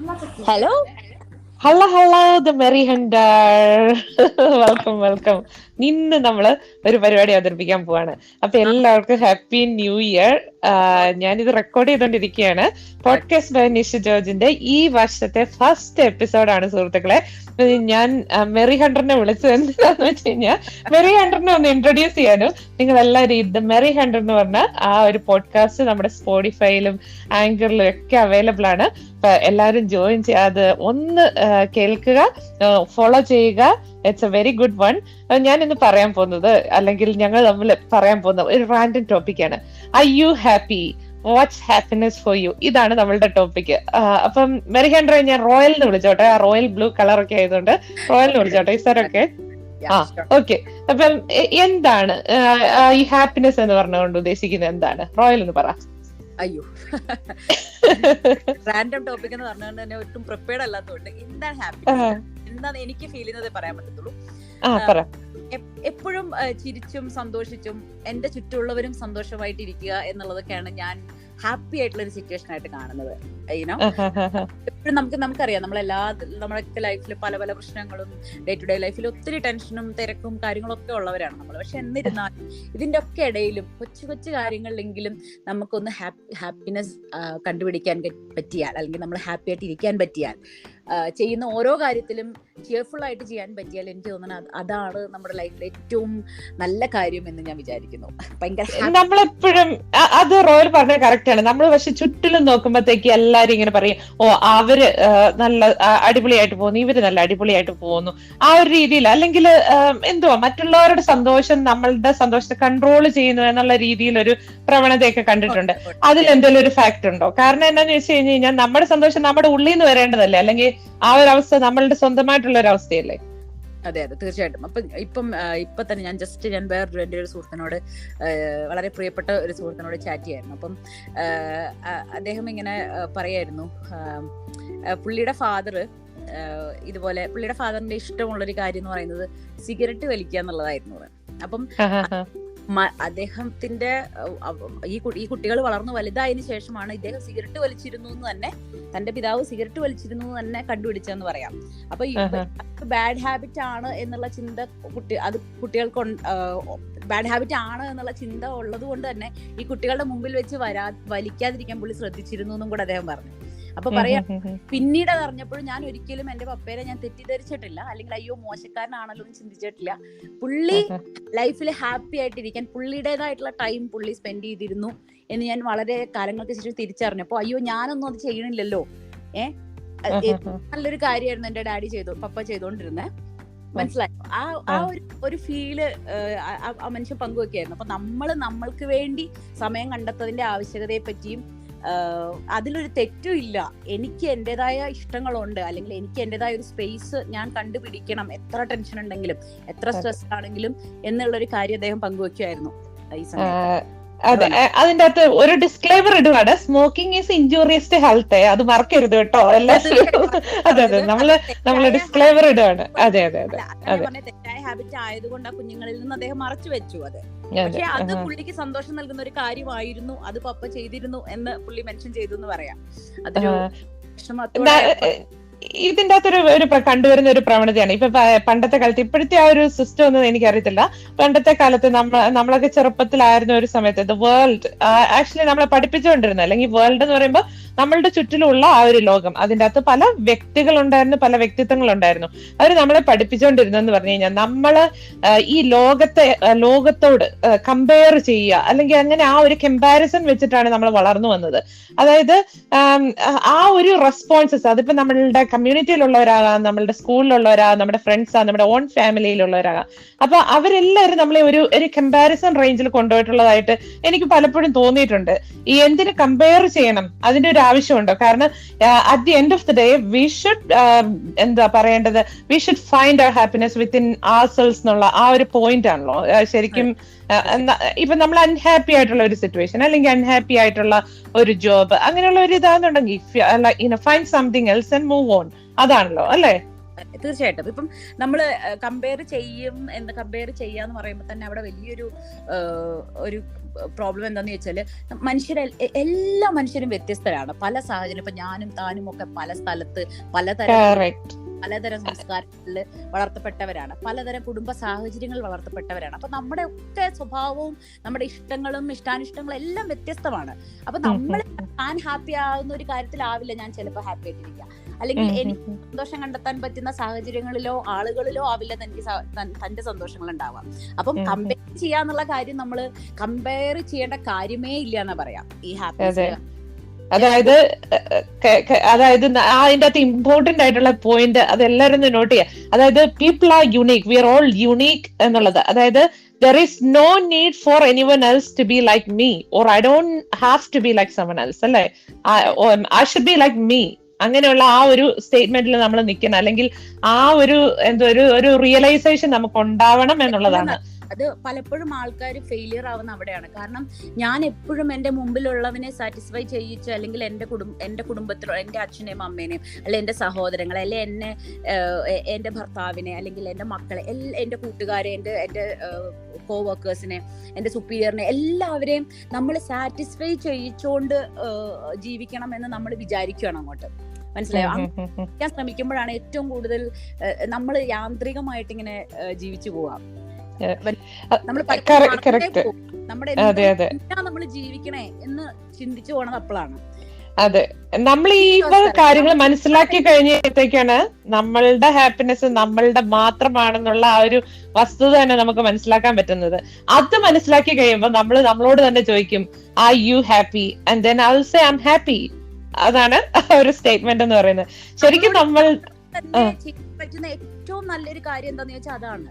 Hello hello hello the merry hunter. Welcome. ഇന്ന് നമ്മള് ഒരു പരിപാടി അവതരിപ്പിക്കാൻ പോവാണ്. അപ്പൊ എല്ലാവർക്കും ഹാപ്പി ന്യൂ ഇയർ. ഞാനിത് റെക്കോർഡ് ചെയ്തോണ്ടിരിക്കുകയാണ്. പോഡ്കാസ്റ്റ് ബൈ നിഷ ജോർജിന്റെ ഈ വർഷത്തെ ഫസ്റ്റ് എപ്പിസോഡാണ് സുഹൃത്തുക്കളെ. ഞാൻ മെറി ഹണ്ടറിനെ വിളിച്ചത് എന്താന്ന് വെച്ച് കഴിഞ്ഞാൽ മെറി ഹണ്ടറിനെ ഒന്ന് ഇൻട്രൊഡ്യൂസ് ചെയ്യാനും നിങ്ങൾ എല്ലാവരും ഇത് മെറി ഹണ്ടർ എന്ന് പറഞ്ഞ ആ ഒരു പോഡ്കാസ്റ്റ് നമ്മുടെ സ്പോട്ടിഫൈയിലും ആങ്കറിലും ഒക്കെ അവൈലബിൾ ആണ്. എല്ലാവരും ജോയിൻ ചെയ്യാതെ ഒന്ന് കേൾക്കുക, ഫോളോ ചെയ്യുക. It's A very good one. ഞാൻ ഇന്ന് പറയാൻ പോകുന്നത്, അല്ലെങ്കിൽ ഞങ്ങൾ തമ്മിൽ പറയാൻ പോകുന്ന ഒരു റാൻഡം ടോപ്പിക്കാണ്. I you happy? What's happiness for you? ഇതാണ് നമ്മളുടെ ടോപ്പിക്. അപ്പം മെറി ഹണ്ടറെ ഞാൻ റോയൽ എന്ന് വിളിച്ചോട്ടെ. ആ റോയൽ ബ്ലൂ കളർ ഒക്കെ ആയതുകൊണ്ട് റോയൽ എന്ന് വിളിച്ചോട്ടെ സാറൊക്കെ. ഓക്കെ. അപ്പം എന്താണ് ഈ ഹാപ്പിനെസ് എന്ന് പറഞ്ഞുകൊണ്ട് ഉദ്ദേശിക്കുന്നത്? എന്താണ് റോയൽ എന്ന് പറ. അയ്യോ, റാൻഡം ടോപ്പിക് എന്ന് പറഞ്ഞുകൊണ്ട് തന്നെ ഒട്ടും പ്രിപ്പയർഡ് അല്ലാത്തതുകൊണ്ട് എന്താണ് ഹാപ്പിനെസ്, എന്താണ് എനിക്ക് ഫീൽ ചെയ്യുന്നത് പറയാൻ പറ്റത്തുള്ളൂ. എപ്പോഴും ചിരിച്ചും സന്തോഷിച്ചും എന്റെ ചുറ്റുമുള്ളവരും സന്തോഷമായിട്ടിരിക്കുക എന്നുള്ളതൊക്കെയാണ് ഞാൻ ഹാപ്പി ആയിട്ടുള്ള ഒരു സിറ്റുവേഷൻ ആയിട്ട് കാണുന്നത്. എപ്പോഴും നമുക്കറിയാം, നമ്മളൊക്കെ ലൈഫിൽ പല പല പ്രശ്നങ്ങളും ഡേ ടു ഡേ ലൈഫിൽ ഒത്തിരി ടെൻഷനും തിരക്കും കാര്യങ്ങളൊക്കെ ഉള്ളവരാണ് നമ്മൾ. പക്ഷെ എന്നിരുന്നാലും ഇതിന്റെ ഒക്കെ ഇടയിലും കൊച്ചു കൊച്ചു കാര്യങ്ങളിലെങ്കിലും നമുക്കൊന്ന് ഹാപ്പിനെസ് കണ്ടുപിടിക്കാൻ പറ്റിയാൽ, അല്ലെങ്കിൽ നമ്മൾ ഹാപ്പി ആയിട്ട് ഇരിക്കാൻ പറ്റിയാൽ, ചെയ്യുന്ന ഓരോ കാര്യത്തിലും ചിയർഫുൾ ആയിട്ട് ചെയ്യാൻ പറ്റിയാൽ, എനിക്ക് തോന്നുന്നത് അതാണ് നമ്മുടെ ലൈഫിലെ ഏറ്റവും നല്ല കാര്യം എന്ന് ഞാൻ വിചാരിക്കുന്നു. ഭയങ്കര നമ്മളെപ്പോഴും അത് റോയൽ പറഞ്ഞ കറക്റ്റ് ആണ്. നമ്മൾ പക്ഷെ ചുറ്റിലും നോക്കുമ്പോഴത്തേക്ക് എല്ലാരും ഇങ്ങനെ പറയും, ഓ അവര് നല്ല അടിപൊളിയായിട്ട് പോകുന്നു, ഇവര് നല്ല അടിപൊളിയായിട്ട് പോകുന്നു, ആ ഒരു രീതിയിൽ. അല്ലെങ്കിൽ എന്തുവാ മറ്റുള്ളവരുടെ സന്തോഷം നമ്മളുടെ സന്തോഷത്തെ കൺട്രോൾ ചെയ്യുന്നു എന്നുള്ള രീതിയിൽ ഒരു പ്രവണതയൊക്കെ കണ്ടിട്ടുണ്ട്. അതിൽ എന്തെങ്കിലും ഒരു ഫാക്ട് ഉണ്ടോ? കാരണം എന്താന്ന് വെച്ച് കഴിഞ്ഞ് കഴിഞ്ഞാൽ നമ്മുടെ സന്തോഷം നമ്മുടെ ഉള്ളിൽ നിന്ന് വരേണ്ടതല്ലേ, അല്ലെങ്കിൽ ആ ഒരു അവസ്ഥ നമ്മളുടെ സ്വന്തമായിട്ടുള്ള ഒരു അവസ്ഥയല്ലേ? അതെ തീർച്ചയായിട്ടും. ഇപ്പൊ തന്നെ ഞാൻ വേറൊരു എൻ്റെ ഒരു സുഹൃത്തിനോട്, വളരെ പ്രിയപ്പെട്ട ഒരു സുഹൃത്തിനോട് ചാറ്റ് ചെയ്യായിരുന്നു. അപ്പം അദ്ദേഹം ഇങ്ങനെ പറയായിരുന്നു, പുള്ളിയുടെ ഫാദർ ഇതുപോലെ, പുള്ളിയുടെ ഫാദറിന്റെ ഇഷ്ടമുള്ളൊരു കാര്യം എന്ന് പറയുന്നത് സിഗരറ്റ് വലിക്കുക എന്നുള്ളതായിരുന്നു. അപ്പം അദ്ദേഹത്തിന്റെ ഈ കുട്ടികൾ വളർന്നു വലുതായതിനു ശേഷമാണ് ഇദ്ദേഹം സിഗരറ്റ് വലിച്ചിരുന്നു എന്ന് തന്നെ, തന്റെ പിതാവ് സിഗരറ്റ് വലിച്ചിരുന്നു എന്ന് തന്നെ കണ്ടുപിടിച്ചെന്ന് പറയാം. അപ്പൊ ബാഡ് ഹാബിറ്റ് ആണ് എന്നുള്ള ചിന്ത കുട്ടികൾക്ക് ബാഡ് ഹാബിറ്റ് ആണ് എന്നുള്ള ചിന്ത ഉള്ളത് കൊണ്ട് തന്നെ ഈ കുട്ടികളുടെ മുമ്പിൽ വെച്ച് വലിക്കാതിരിക്കാൻ പുള്ളി ശ്രദ്ധിച്ചിരുന്നു എന്നും കൂടെ അദ്ദേഹം പറഞ്ഞു. അപ്പൊ പറയാ, പിന്നീട് അത് അറിഞ്ഞപ്പോഴും ഞാൻ ഒരിക്കലും എന്റെ പപ്പേരെ ഞാൻ തെറ്റിദ്ധരിച്ചിട്ടില്ല, അല്ലെങ്കിൽ അയ്യോ മോശക്കാരനാണല്ലോ എന്ന് ചിന്തിച്ചിട്ടില്ല. പുള്ളി ലൈഫിൽ ഹാപ്പി ആയിട്ടിരിക്കാൻ പുള്ളിയുടേതായിട്ടുള്ള ടൈം പുള്ളി സ്പെൻഡ് ചെയ്തിരുന്നു എന്ന് ഞാൻ വളരെ കാലങ്ങൾക്ക് ശേഷം തിരിച്ചറിഞ്ഞപ്പോ, അയ്യോ ഞാനൊന്നും അത് ചെയ്യണില്ലല്ലോ, നല്ലൊരു കാര്യമായിരുന്നു എന്റെ ഡാഡി പപ്പ ചെയ്തോണ്ടിരുന്നേ. മനസ്സിലായോ? ആ ഒരു ഫീല് ആ മനുഷ്യൻ പങ്കുവെക്കായിരുന്നു. അപ്പൊ നമ്മൾക്ക് വേണ്ടി സമയം കണ്ടെത്തതിന്റെ ആവശ്യകതയെ പറ്റിയും, അതിലൊരു തെറ്റും ഇല്ല. എനിക്ക് എന്റേതായ ഇഷ്ടങ്ങളുണ്ട്, അല്ലെങ്കിൽ എനിക്ക് എന്റേതായ ഒരു സ്പേസ് ഞാൻ കണ്ടുപിടിക്കണം, എത്ര ടെൻഷൻ ഉണ്ടെങ്കിലും എത്ര സ്ട്രെസ് ആണെങ്കിലും എന്നുള്ളൊരു കാര്യം അദ്ദേഹം പങ്കുവെക്കുമായിരുന്നു ഈ സമയത്ത്. അതെ, അതിന്റെ അകത്ത് ഒരു ഡിസ്ക്ലൈമർ ഇടുവാണ്, smoking is injurious to health. അത് മറക്കരുത് കേട്ടോ എല്ലാവരും. അതെ നമ്മള് ഡിസ്ക്ലൈമർ ഇടുവാണ്. അതെ തെറ്റായ ഹാബിറ്റ് ആയതുകൊണ്ട് ആ കുഞ്ഞുങ്ങളിൽ നിന്ന് അദ്ദേഹം മറച്ചു വെച്ചു അത്. പക്ഷെ അത് പുള്ളിക്ക് സന്തോഷം നൽകുന്ന ഒരു കാര്യമായിരുന്നു, അത് പപ്പ ചെയ്തിരുന്നു എന്ന് പുള്ളി മെൻഷൻ ചെയ്തു എന്ന് പറയാം. അതൊരു ഇതിന്റെ അകത്തൊരു കണ്ടുവരുന്ന ഒരു പ്രവണതയാണ്. ഇപ്പൊ പണ്ടത്തെ കാലത്ത്, ഇപ്പോഴത്തെ ആ ഒരു സിസ്റ്റം ഒന്നും എനിക്കറിയത്തില്ല. പണ്ടത്തെ കാലത്ത് നമ്മളൊക്കെ ചെറുപ്പത്തിലായിരുന്ന ഒരു സമയത്ത് ദ വേൾഡ് ആക്ച്വലി നമ്മളെ പഠിപ്പിച്ചുകൊണ്ടിരുന്നത്, അല്ലെങ്കിൽ വേൾഡ് എന്ന് പറയുമ്പോൾ നമ്മളുടെ ചുറ്റിലുള്ള ആ ഒരു ലോകം, അതിന്റെ അകത്ത് പല വ്യക്തികളുണ്ടായിരുന്നു, പല വ്യക്തിത്വങ്ങളുണ്ടായിരുന്നു. അവർ നമ്മളെ പഠിപ്പിച്ചുകൊണ്ടിരുന്നെന്ന് പറഞ്ഞു കഴിഞ്ഞാൽ നമ്മള് ഈ ലോകത്തോട് കമ്പയർ ചെയ്യുക, അല്ലെങ്കിൽ അങ്ങനെ ആ ഒരു കമ്പാരിസൺ വെച്ചിട്ടാണ് നമ്മൾ വളർന്നു വന്നത്. അതായത് ആ ഒരു റെസ്പോൺസസ്, അതിപ്പോ നമ്മളുടെ കമ്മ്യൂണിറ്റിയിലുള്ളവരാകാം, നമ്മളുടെ സ്കൂളിലുള്ളവരാകാം, നമ്മുടെ ഫ്രണ്ട്സാണ്, നമ്മുടെ ഓൺ ഫാമിലിയിലുള്ളവരാകാം. അപ്പൊ അവരെല്ലാവരും നമ്മളെ ഒരു കമ്പാരിസൺ റേഞ്ചിൽ കൊണ്ടുപോയിട്ടുള്ളതായിട്ട് എനിക്ക് പലപ്പോഴും തോന്നിയിട്ടുണ്ട്. ഈ എന്തിന് കമ്പയർ ചെയ്യണം, അതിന്റെ ഒരു ആവശ്യമുണ്ടോ? കാരണം at the end of the day we should we should find our happiness within ourselves എന്നുള്ള ആ ഒരു പോയിന്റ് ആണല്ലോ ശരിക്കും. ഇപ്പൊ നമ്മൾ അൺഹാപ്പി ആയിട്ടുള്ള ഒരു സിറ്റുവേഷൻ, അല്ലെങ്കിൽ അൺഹാപ്പി ആയിട്ടുള്ള ഒരു ജോബ്, അങ്ങനെയുള്ള ഒരു ഇതാണെന്നുണ്ടെങ്കിൽ find something else and move on, അതാണല്ലോ അല്ലേ? തീർച്ചയായിട്ടും. ഇപ്പം നമ്മള് കമ്പയർ ചെയ്യാന്ന് പറയുമ്പോൾ തന്നെ അവിടെ വലിയൊരു ഒരു പ്രോബ്ലം എന്താന്ന് വെച്ചാല് എല്ലാ മനുഷ്യരും വ്യത്യസ്തരാണ്. പല സാഹചര്യം, ഇപ്പൊ ഞാനും താനും ഒക്കെ പല സ്ഥലത്ത് പലതരം സംസ്കാരങ്ങളിൽ വളർത്തപ്പെട്ടവരാണ്, പലതരം കുടുംബ സാഹചര്യങ്ങളിൽ വളർത്തപ്പെട്ടവരാണ്. അപ്പൊ നമ്മുടെ ഒക്കെ സ്വഭാവവും നമ്മുടെ ഇഷ്ടങ്ങളും ഇഷ്ടാനിഷ്ടങ്ങളും എല്ലാം വ്യത്യസ്തമാണ്. അപ്പൊ നമ്മൾ ഞാൻ ഹാപ്പി ആവുന്ന ഒരു കാര്യത്തിലാവില്ല ഞാൻ ചിലപ്പോൾ ഹാപ്പി ആയിട്ടിരിക്കുക, അല്ലെങ്കിൽ എനിക്ക് സന്തോഷം കണ്ടെത്താൻ പറ്റുന്ന സാഹചര്യങ്ങളിലോ ആളുകളിലോ ആവില്ല തന്റെ സന്തോഷങ്ങൾ ഉണ്ടാവാം. അപ്പം കമ്പയർ ചെയ്യാന്നുള്ള കാര്യം നമ്മൾ കമ്പയർ ചെയ്യേണ്ട കാര്യമേ ഇല്ല എന്നാ പറയാം ഈ ഹാപ്പിനെസ്. അതായത് അതിന്റെ അകത്ത് ഇമ്പോർട്ടന്റ് ആയിട്ടുള്ള പോയിന്റ് അത് എല്ലാവരും നോട്ട് ചെയ്യാം. അതായത് people are unique, we are all unique എന്നുള്ളത്. അതായത് there is no need for anyone else to be like me, or I don't have to be like someone else. അല്ലേ, I should be like me. അങ്ങനെയുള്ള ആ ഒരു സ്റ്റേറ്റ്മെന്റിൽ നമ്മൾ നിൽക്കണം, അല്ലെങ്കിൽ ആ ഒരു ഒരു റിയലൈസേഷൻ നമുക്ക് ഉണ്ടാവണം എന്നുള്ളതാണ്. അത് പലപ്പോഴും ആൾക്കാർ ഫെയിലിയർ ആവുന്ന അവിടെയാണ്. കാരണം ഞാൻ എപ്പോഴും എന്റെ മുമ്പിലുള്ളവനെ സാറ്റിസ്ഫൈ ചെയ്യിച്ച്, അല്ലെങ്കിൽ എന്റെ കുടുംബത്തിലോ എന്റെ അച്ഛനെയും അമ്മേനെയും, അല്ലെങ്കിൽ എന്റെ സഹോദരങ്ങളെ, അല്ലെങ്കിൽ എന്റെ ഭർത്താവിനെ, അല്ലെങ്കിൽ എന്റെ മക്കളെ, എന്റെ കൂട്ടുകാരെ, എന്റെ കോവർക്കേഴ്സിനെ, എന്റെ സുപ്പീരിയറിനെ, എല്ലാവരെയും നമ്മൾ സാറ്റിസ്ഫൈ ചെയ്യിച്ചുകൊണ്ട് ജീവിക്കണം എന്ന് നമ്മൾ വിചാരിക്കുകയാണ് അങ്ങോട്ട്. മനസ്സിലായോ? ഞാൻ ശ്രമിക്കുമ്പോഴാണ് ഏറ്റവും കൂടുതൽ നമ്മൾ യാന്ത്രികമായിട്ട് ഇങ്ങനെ ജീവിച്ചു പോവാം. നമ്മൾ ജീവിക്കണേ എന്ന് ചിന്തിച്ചു പോണത് അപ്പോഴാണ്. അതെ, നമ്മൾ ഈ കാര്യങ്ങൾ മനസ്സിലാക്കി കഴിഞ്ഞപ്പോഴത്തേക്കാണ് നമ്മളുടെ ഹാപ്പിനെസ് നമ്മളുടെ മാത്രമാണെന്നുള്ള ആ ഒരു വസ്തുത തന്നെ നമുക്ക് മനസ്സിലാക്കാൻ പറ്റുന്നത്. അത് മനസ്സിലാക്കി കഴിയുമ്പോൾ നമ്മൾ നമ്മളോട് തന്നെ ചോദിക്കും, are you happy? And then I will say I am happy. അതാണ് ഒരു സ്റ്റേറ്റ്മെന്റ് എന്ന് പറയുന്നത്. ശരിക്കും നമ്മൾ പറ്റുന്ന ഏറ്റവും നല്ലൊരു കാര്യം എന്താന്ന് വെച്ചാൽ അതാണ്,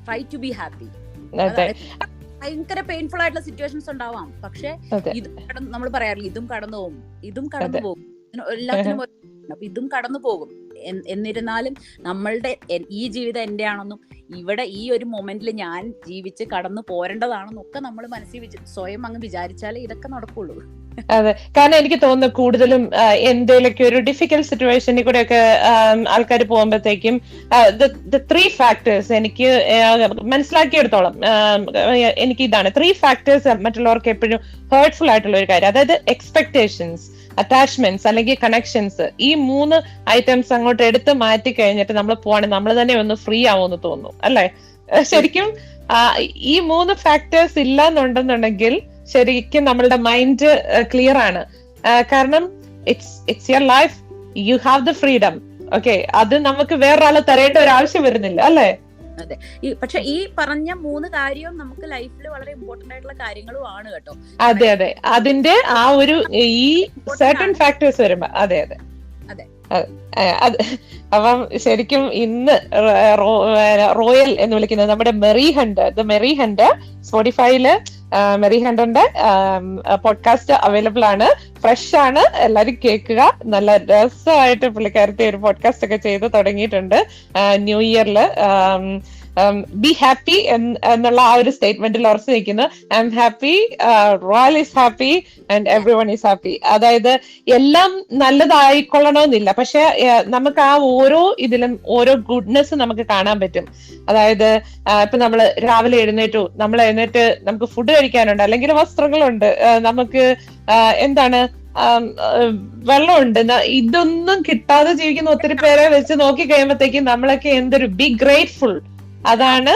ട്രൈ ടു ബി ഹാപ്പി. ഭയങ്കര പെയിൻഫുൾ ആയിട്ടുള്ള സിറ്റുവേഷൻസ് ഉണ്ടാവാം, പക്ഷെ ഇത് നമ്മൾ പറയാറില്ല, ഇതും കടന്നു പോകും എല്ലാത്തിനും. അപ്പൊ ഇതും കടന്നു പോകും. എന്നിരുന്നാലും നമ്മളുടെ ഈ ജീവിതം എന്റെ ആണെന്നും ഇവിടെ ഈ ഒരു മൊമെന്റിൽ ഞാൻ ജീവിച്ച് കടന്നു പോരേണ്ടതാണെന്നും ഒക്കെ നമ്മൾ മനസ്സിൽ സ്വയം അങ്ങ് വിചാരിച്ചാലേ ഇതൊക്കെ നടക്കുള്ളൂ. അതെ, കാരണം എനിക്ക് തോന്നുന്നു കൂടുതലും എന്തെങ്കിലുമൊക്കെ ഒരു ഡിഫിക്കൽട്ട് സിറ്റുവേഷനിൽ കൂടെ ഒക്കെ ആൾക്കാർ പോകുമ്പോഴത്തേക്കും ത്രീ ഫാക്ടേഴ്സ് എനിക്ക് മനസ്സിലാക്കിയെടുത്തോളം എനിക്ക് ഇതാണ് 3 ഫാക്ടേഴ്സ് മറ്റുള്ളവർക്ക് എപ്പോഴും ഹേർട്ട്ഫുൾ ആയിട്ടുള്ള ഒരു കാര്യം. അതായത് എക്സ്പെക്ടേഷൻസ്, അറ്റാച്ച്മെന്റ്സ് അല്ലെങ്കിൽ കണക്ഷൻസ്. ഈ 3 ഐറ്റംസ് അങ്ങോട്ട് എടുത്ത് മാറ്റി കഴിഞ്ഞിട്ട് നമ്മൾ പോവാണെങ്കിൽ നമ്മൾ തന്നെ ഒന്ന് ഫ്രീ ആവുമെന്ന് തോന്നുന്നു, അല്ലെ? ശരിക്കും ഈ 3 ഫാക്ടേഴ്സ് ഇല്ല എന്നുണ്ടെന്നുണ്ടെങ്കിൽ ശരിക്കും നമ്മളുടെ മൈൻഡ് ക്ലിയർ ആണ്. കാരണം it's your life, you have the freedom. Okay, അത് നമുക്ക് വേറൊരാളെ തരേണ്ട ഒരു ആവശ്യം വരുന്നില്ല, അല്ലെ? അതെ, പക്ഷെ ഈ പറഞ്ഞ 3 കാര്യവും നമുക്ക് ലൈഫിൽ വളരെ ഇമ്പോർട്ടന്റ് ആയിട്ടുള്ള കാര്യങ്ങളും ആണ് കേട്ടോ. അതെ അതെ, അതിന്റെ ആ ഒരു ഈ സർട്ടൻ ഫാക്ടേഴ്സ് വരുമ്പോ അതെ അതെ അതെ. അപ്പം ശരിക്കും ഇന്ന് റോയൽ എന്ന് വിളിക്കുന്നത് നമ്മുടെ മെറി ഹണ്ട് സ്പോട്ടിഫൈയില് മെറി ഹണ്ടറിന്റെ പോഡ്കാസ്റ്റ് അവൈലബിൾ ആണ്. ഫ്രഷ് ആണ്, എല്ലാരും കേൾക്കുക. നല്ല രസമായിട്ട് പുള്ളിക്കാരത്തെ ഒരു പോഡ്കാസ്റ്റ് ഒക്കെ ചെയ്ത് തുടങ്ങിയിട്ടുണ്ട് ന്യൂ ഇയറില്. ബി ഹാപ്പി എന്നുള്ള ആ ഒരു സ്റ്റേറ്റ്മെന്റിൽ ഉറച്ചു നിൽക്കുന്നു. I am happy, royal is happy and every one is happy. അതായത് എല്ലാം നല്ലതായിക്കൊള്ളണമെന്നില്ല, പക്ഷെ നമുക്ക് ആ ഓരോ ഇതിലും ഓരോ ഗുഡ്നെസ് നമുക്ക് കാണാൻ പറ്റും. അതായത് ഇപ്പൊ നമ്മള് രാവിലെ എഴുന്നേറ്റ് നമുക്ക് ഫുഡ് കഴിക്കാനുണ്ട്, അല്ലെങ്കിൽ വസ്ത്രങ്ങളുണ്ട്, നമുക്ക് എന്താണ് വെള്ളമുണ്ട്. ഇതൊന്നും കിട്ടാതെ ജീവിക്കുന്ന ഒത്തിരി പേരെ വെച്ച് നോക്കി കഴിയുമ്പോഴത്തേക്കും നമ്മളൊക്കെ എന്തൊരു ബി ഗ്രേറ്റ്ഫുൾ. അതാണ്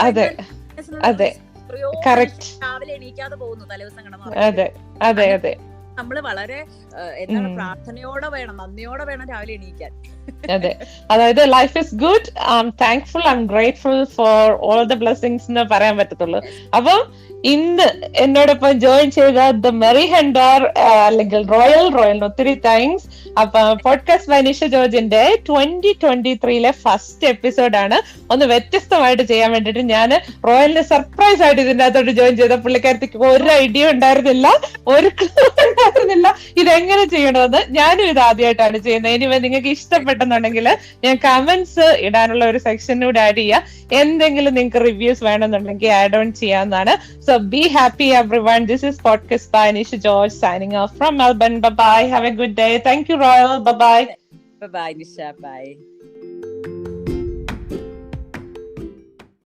അതെ അതെ കറക്റ്റ്. രാവിലെ എണീക്കാതെ പോകുന്നു തലേദിവസം. അതെ അതെ അതെ, നമ്മള് വളരെ എന്താണ് പ്രാർത്ഥനയോടെ വേണം, നന്ദിയോടെ വേണം രാവിലെ എണീക്കാൻ. അതെ, അതായത് life is good, I M thankful, I M grateful for all the blessings എന്ന് പറയാൻ പറ്റത്തുള്ളൂ. അപ്പം ഇന്ന് എന്നോടൊപ്പം ജോയിൻ ചെയ്ത ദ മെറി ഹണ്ടർ അല്ലെങ്കിൽ റോയലിന് ഒത്തിരി താങ്ക്സ്. അപ്പൊ പോഡ്കാസ്റ്റ് ബൈ നിഷ ജോർജിന്റെ 2023 ഫസ്റ്റ് എപ്പിസോഡാണ്. ഒന്ന് വ്യത്യസ്തമായിട്ട് ചെയ്യാൻ വേണ്ടിട്ട് ഞാൻ റോയലിനെ സർപ്രൈസ് ആയിട്ട് ഇതിന്റെ അകത്തോട്ട് ജോയിൻ ചെയ്ത. പുള്ളിക്കാരത്തേക്ക് ഒരു ഐഡിയ ഉണ്ടായിരുന്നില്ല, ഒരു ക്ലൂ ഉണ്ടായിരുന്നില്ല ഇതെങ്ങനെ ചെയ്യണമെന്ന്. ഞാനും ഇത് ആദ്യമായിട്ടാണ് ചെയ്യുന്നത്. ഇനി നിങ്ങൾക്ക് ഇഷ്ടപ്പെട്ടെന്നുണ്ടെങ്കിൽ ഞാൻ കമന്റ്സ് ഇടാനുള്ള ഒരു സെക്ഷനൂടെ ആഡ് ചെയ്യാം. എന്തെങ്കിലും നിങ്ങൾക്ക് റിവ്യൂസ് വേണമെന്നുണ്ടെങ്കിൽ ആഡ് ഓൺ ചെയ്യാവുന്നതാണ്. So be happy everyone. This is podcast by Nisha George signing off from Melbourne. Bye bye. Have a good day. Thank you Royal. Bye bye. Bye Nisha, by.